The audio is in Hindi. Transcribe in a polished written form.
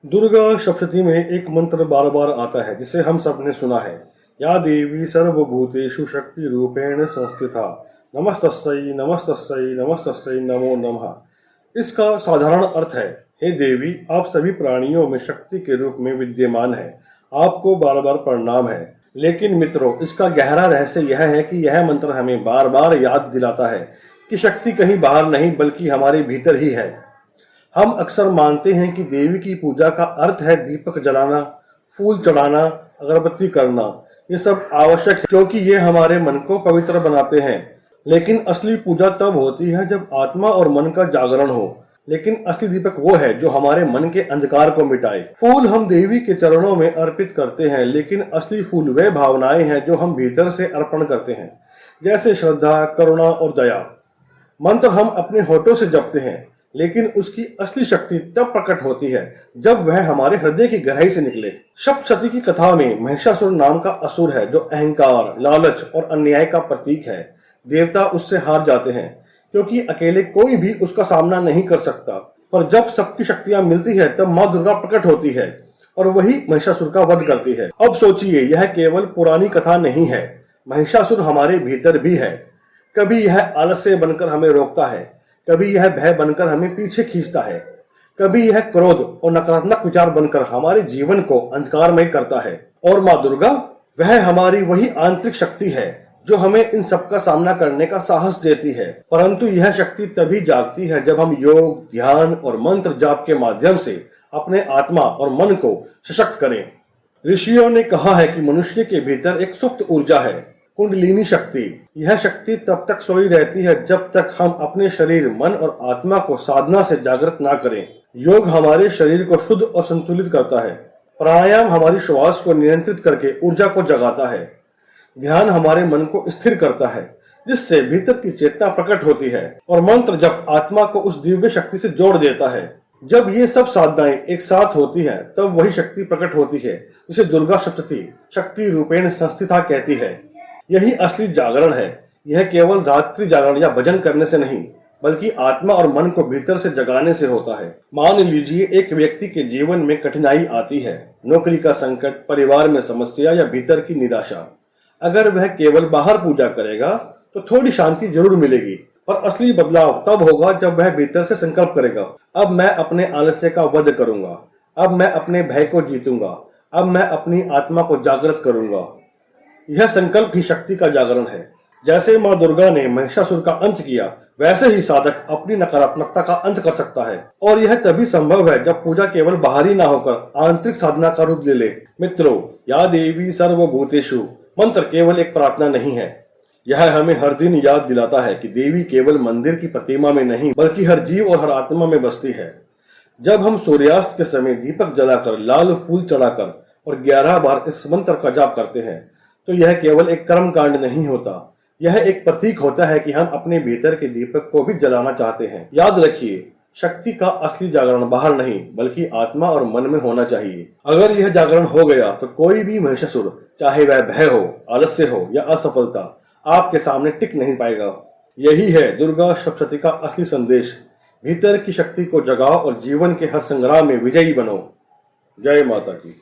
दुर्गा सप्तशती में एक मंत्र बार बार आता है जिसे हम सब ने सुना है। या देवी सर्वभूतेषु शक्ति रूपेण संस्थिता नमस्तस्यै नमस्तस्यै नमस्तस्यै नमो नमः। इसका साधारण अर्थ है, हे देवी, आप सभी प्राणियों में शक्ति के रूप में विद्यमान है, आपको बार बार प्रणाम है। लेकिन मित्रों, इसका गहरा रहस्य यह है कि यह मंत्र हमें बार बार याद दिलाता है कि शक्ति कहीं बाहर नहीं बल्कि हमारे भीतर ही है। हम अक्सर मानते हैं कि देवी की पूजा का अर्थ है दीपक जलाना, फूल चढ़ाना, अगरबत्ती करना। ये सब आवश्यक है क्योंकि ये हमारे मन को पवित्र बनाते हैं। लेकिन असली पूजा तब होती है जब आत्मा और मन का जागरण हो। लेकिन असली दीपक वो है जो हमारे मन के अंधकार को मिटाए। फूल हम देवी के चरणों में अर्पित करते हैं, लेकिन असली फूल वे भावनाएं हैं जो हम भीतर से अर्पण करते हैं, जैसे श्रद्धा, करुणा और दया। मंत्र हम अपने होठों से जपते हैं, लेकिन उसकी असली शक्ति तब प्रकट होती है जब वह हमारे हृदय की गहराई से निकले। सप्तशती की कथा में महिषासुर नाम का असुर है जो अहंकार, लालच और अन्याय का प्रतीक है। देवता उससे हार जाते हैं क्योंकि अकेले कोई भी उसका सामना नहीं कर सकता। पर जब सबकी शक्तियां मिलती है तब माँ दुर्गा प्रकट होती है और वही महिषासुर का वध करती है। अब सोचिए, यह केवल पुरानी कथा नहीं है, महिषासुर हमारे भीतर भी है। कभी यह आलस्य बनकर हमें रोकता है, कभी यह भय बनकर हमें पीछे खींचता है, कभी यह क्रोध और नकारात्मक विचार बनकर हमारे जीवन को अंधकारमय करता है। और माँ दुर्गा, वह हमारी वही आंतरिक शक्ति है जो हमें इन सब का सामना करने का साहस देती है। परंतु यह शक्ति तभी जागती है जब हम योग, ध्यान और मंत्र जाप के माध्यम से अपने आत्मा और मन को सशक्त करें। ऋषियों ने कहा है कि मनुष्य के भीतर एक सुप्त ऊर्जा है, कुंडलिनी शक्ति। यह शक्ति तब तक सोई रहती है जब तक हम अपने शरीर, मन और आत्मा को साधना से जागृत ना करें। योग हमारे शरीर को शुद्ध और संतुलित करता है। प्राणायाम हमारी श्वास को नियंत्रित करके ऊर्जा को जगाता है। ध्यान हमारे मन को स्थिर करता है, जिससे भीतर की चेतना प्रकट होती है। और मंत्र जब आत्मा को उस दिव्य शक्ति से जोड़ देता है। जब ये सब साधनाएं एक साथ होती हैं, तब वही शक्ति प्रकट होती है जिसे दुर्गा सप्तशती शक्ति रूपेण संस्थिता कहती है। यही असली जागरण है। यह केवल रात्रि जागरण या भजन करने से नहीं, बल्कि आत्मा और मन को भीतर से जगाने से होता है। मान लीजिए, एक व्यक्ति के जीवन में कठिनाई आती है, नौकरी का संकट, परिवार में समस्या या भीतर की निराशा। अगर वह केवल बाहर पूजा करेगा तो थोड़ी शांति जरूर मिलेगी, पर असली बदलाव तब होगा जब वह भीतर से संकल्प करेगा, अब मैं अपने आलस्य का वध करूंगा, अब मैं अपने भय को जीतूंगा, अब मैं अपनी आत्मा को जागृत करूंगा। यह संकल्प ही शक्ति का जागरण है। जैसे माँ दुर्गा ने महिषासुर का अंत किया, वैसे ही साधक अपनी नकारात्मकता का अंत कर सकता है। और यह तभी संभव है जब पूजा केवल बाहरी ना होकर आंतरिक साधना का रूप ले ले। मित्रों, या देवी सर्वभूतेषु मंत्र केवल एक प्रार्थना नहीं है। यह हमें हर दिन याद दिलाता है कि देवी केवल मंदिर की प्रतिमा में नहीं, बल्कि हर जीव और हर आत्मा में बसती है। जब हम सूर्यास्त के समय दीपक जलाकर, लाल फूल चढ़ाकर और 11 बार इस मंत्र का जाप करते हैं, तो यह केवल एक कर्म कांड नहीं होता, यह एक प्रतीक होता है कि हम अपने भीतर के दीपक को भी जलाना चाहते हैं। याद रखिए, शक्ति का असली जागरण बाहर नहीं बल्कि आत्मा और मन में होना चाहिए। अगर यह जागरण हो गया तो कोई भी महिषासुर, चाहे वह भय हो, आलस्य हो या असफलता, आपके सामने टिक नहीं पाएगा। यही है दुर्गा सप्तशती का असली संदेश। भीतर की शक्ति को जगाओ और जीवन के हर संग्राम में विजयी बनो। जय माता की।